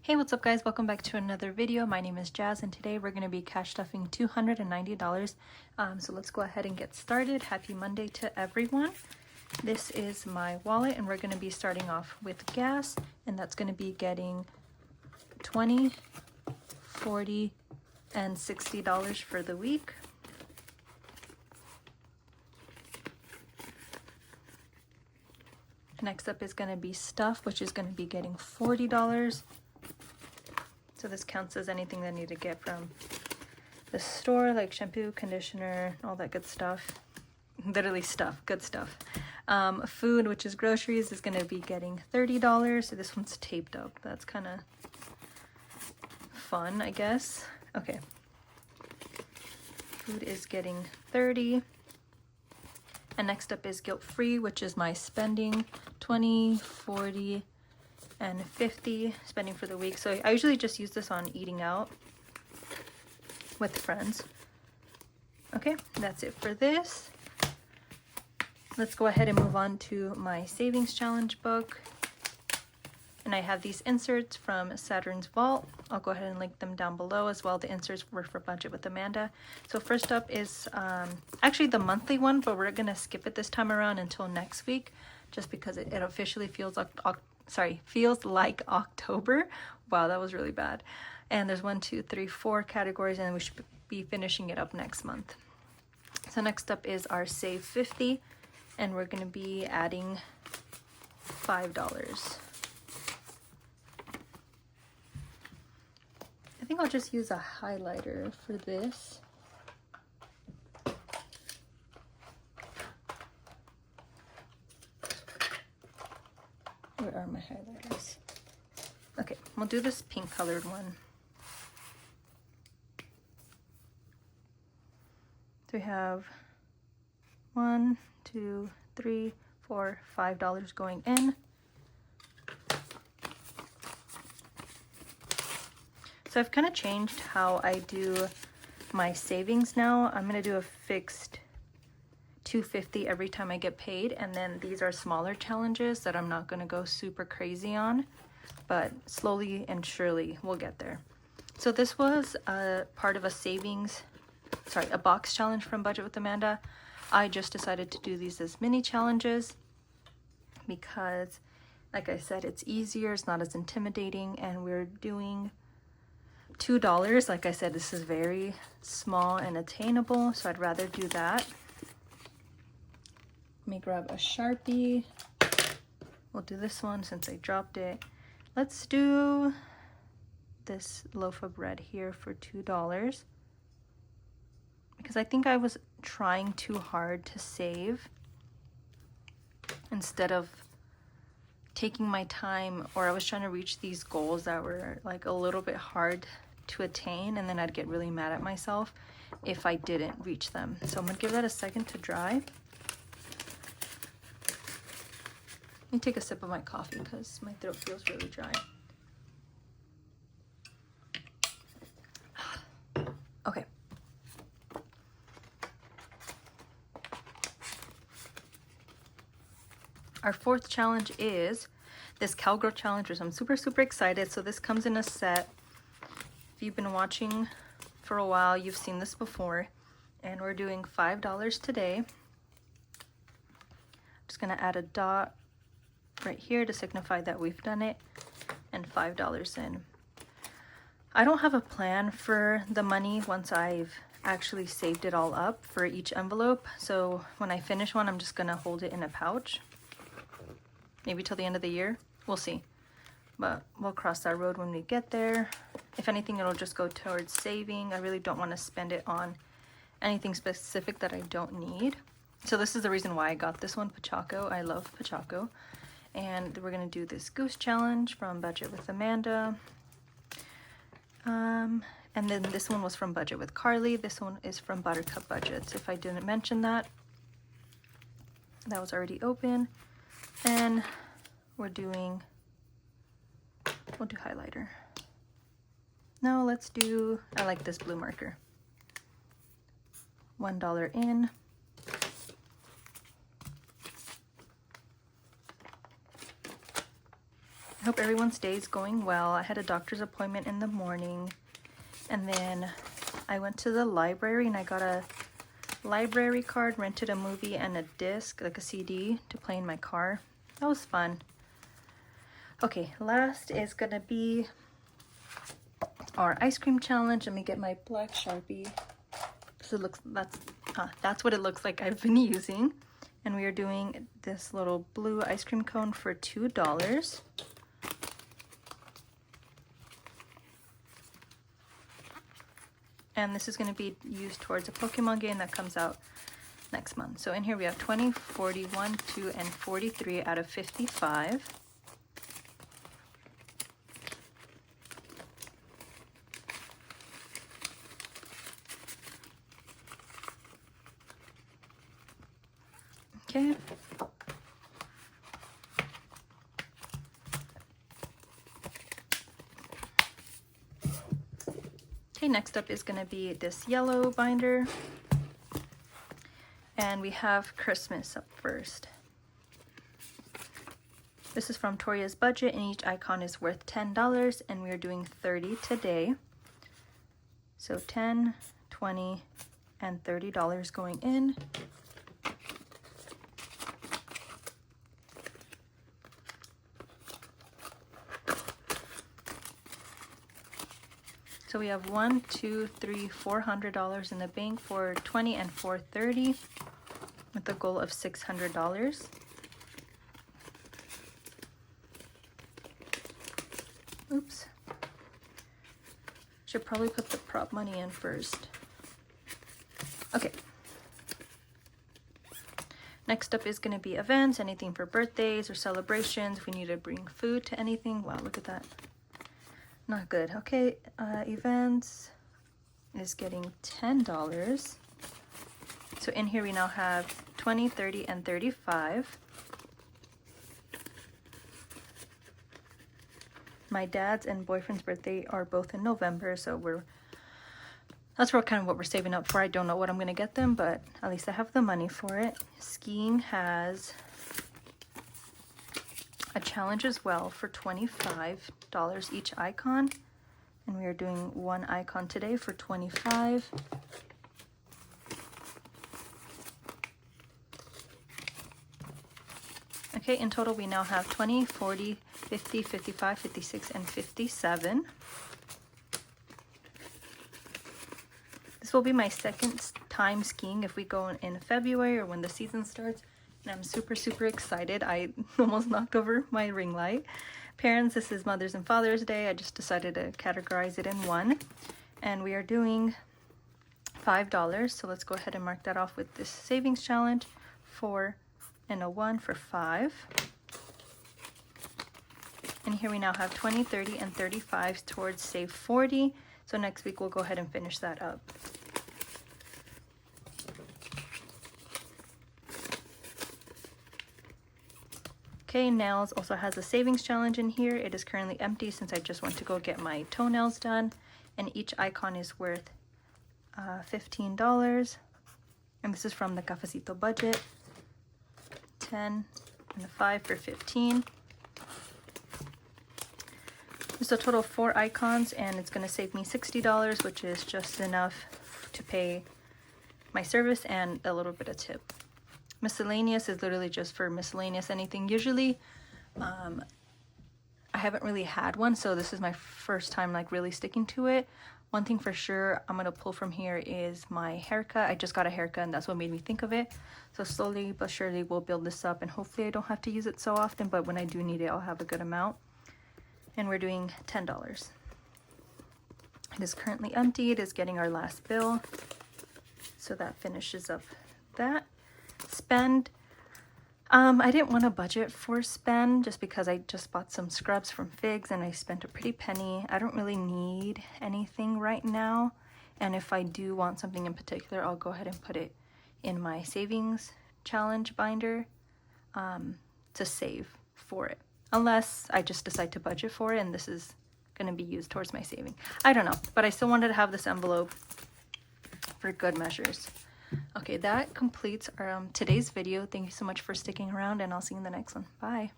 Hey, what's up guys? Welcome back to another video. My name is Jazz and today we're going to be cash stuffing $290. So let's go ahead and get started. Happy Monday to everyone. This is my wallet and we're going to be starting off with gas, and that's going to be getting $20, $40, and $60 for the week. Next up is going to be stuff, which is going to be getting $40. So this counts as anything that I need to get from the store, like shampoo, conditioner, all that good stuff. Literally stuff, good stuff. Food, which is groceries, is going to be getting $30. So this one's taped up. That's kind of fun, I guess. Okay. Food is getting $30. And next up is guilt-free, which is my spending, $20, $40, and $50 spending for the week. So I usually just use this on eating out with friends. Okay, that's it for this. Let's go ahead and move on to my savings challenge book. And I have these inserts from Saturn's Vault. I'll go ahead and link them down below as well. The inserts were for Budget with Amanda. So first up is actually the monthly one, but we're gonna skip it this time around until next week, just because it officially feels like October. Wow, that was really bad. And there's 1, 2, 3, 4 categories, and we should be finishing it up next month. So next up is our Save 50, and we're going to be adding $5. I think I'll just use a highlighter for this. Where are my highlighters? Okay, we'll do this pink colored one. So we have 1, 2, 3, 4, $5 going in. So I've kind of changed how I do my savings now. I'm going to do a fixed $250 every time I get paid, and then these are smaller challenges that I'm not going to go super crazy on, but slowly and surely we'll get there. So this was a part of a box challenge from Budget with Amanda. I just decided to do these as mini challenges because, like I said, it's easier, it's not as intimidating, and we're doing $2. Like I said, this is very small and attainable, so I'd rather do that. Let me grab a Sharpie. We'll do this one since I dropped it. Let's do this loaf of bread here for $2, because I think I was trying too hard to save instead of taking my time, or I was trying to reach these goals that were like a little bit hard to attain, and then I'd get really mad at myself if I didn't reach them. So I'm gonna give that a second to dry. Let me take a sip of my coffee because my throat feels really dry. Okay. Our fourth challenge is this Cowgirl Challenge, which I'm super excited. So this comes in a set. If you've been watching for a while, you've seen this before. And we're doing $5 today. I'm just gonna add a dot right here to signify that we've done it, and $5 in. I don't have a plan for the money once I've actually saved it all up for each envelope. So when I finish one, I'm just gonna hold it in a pouch. Maybe till the end of the year, we'll see. But we'll cross that road when we get there. If anything, it'll just go towards saving. I really don't want to spend it on anything specific that I don't need. So this is the reason why I got this one, Pachaco. I love Pachaco. And we're gonna do this goose challenge from Budget with Amanda. And then this one was from Budget with Carly. This one is from Buttercup Budgets. If I didn't mention that, that was already open. And we'll do highlighter. No, let's do, I like this blue marker. $1 in. hope everyone's day is going well. I had a doctor's appointment in the morning, and then I went to the library and I got a library card, rented a movie and a disc, like a CD, to play in my car. That was fun. Okay, last is gonna be our ice cream challenge. Let me get my black Sharpie. So it looks, that's what it looks like I've been using. And we are doing this little blue ice cream cone for $2. And this is going to be used towards a Pokemon game that comes out next month. So in here we have 20, 41, 2, and 43 out of 55. Okay. Okay, next up is going to be this yellow binder. And we have Christmas up first. This is from Toria's Budget, and each icon is worth $10, and we are doing 30 today. So 10, 20, and $30 going in. So we have $1, $2, $3, $400 in the bank for 20 and 430, with a goal of $600. Oops. Should probably put the prop money in first. Okay. Next up is going to be events, anything for birthdays or celebrations. If we need to bring food to anything. Wow, look at that. Not good. Okay, events is getting $10. So in here we now have 20, 30, and 35. My dad's and boyfriend's birthday are both in November, so that's kind of what we're saving up for. I don't know what I'm gonna get them, but at least I have the money for it. Skiing has a challenge as well for $25 each icon, and we are doing one icon today for $25. Okay, in total we now have 20, 40, 50, 55, 56, and 57. This will be my second time skiing if we go in February or when the season starts. And I'm super excited. I almost knocked over my ring light. Parents, this is Mother's and Father's Day. I just decided to categorize it in one. And we are doing $5. So let's go ahead and mark that off with this savings challenge. 4 and a 1 for 5. And here we now have 20, 30, and 35 towards save 40. So next week we'll go ahead and finish that up. Okay, nails also has a savings challenge in here. It is currently empty since I just went to go get my toenails done. And each icon is worth $15. And this is from the Cafecito budget. 10 and a 5 for 15. There's a total of 4 icons, and it's going to save me $60, which is just enough to pay my service and a little bit of tip. Miscellaneous is literally just for miscellaneous anything. Usually I haven't really had one, so this is my first time like really sticking to it. One thing for sure I'm gonna pull from here is my haircut. I just got a haircut and that's what made me think of it. So slowly but surely we'll build this up, and hopefully I don't have to use it so often, but when I do need it I'll have a good amount. And we're doing $10. It is currently empty. It is getting our last bill, so that finishes up that. Spend, I didn't want to budget for spend just because I just bought some scrubs from Figs and I spent a pretty penny. I don't really need anything right now, and if I do want something in particular I'll go ahead and put it in my savings challenge binder to save for it, unless I just decide to budget for it and this is going to be used towards my saving. I don't know, but I still wanted to have this envelope for good measures. Okay, that completes our, today's video. Thank you so much for sticking around, and I'll see you in the next one. Bye.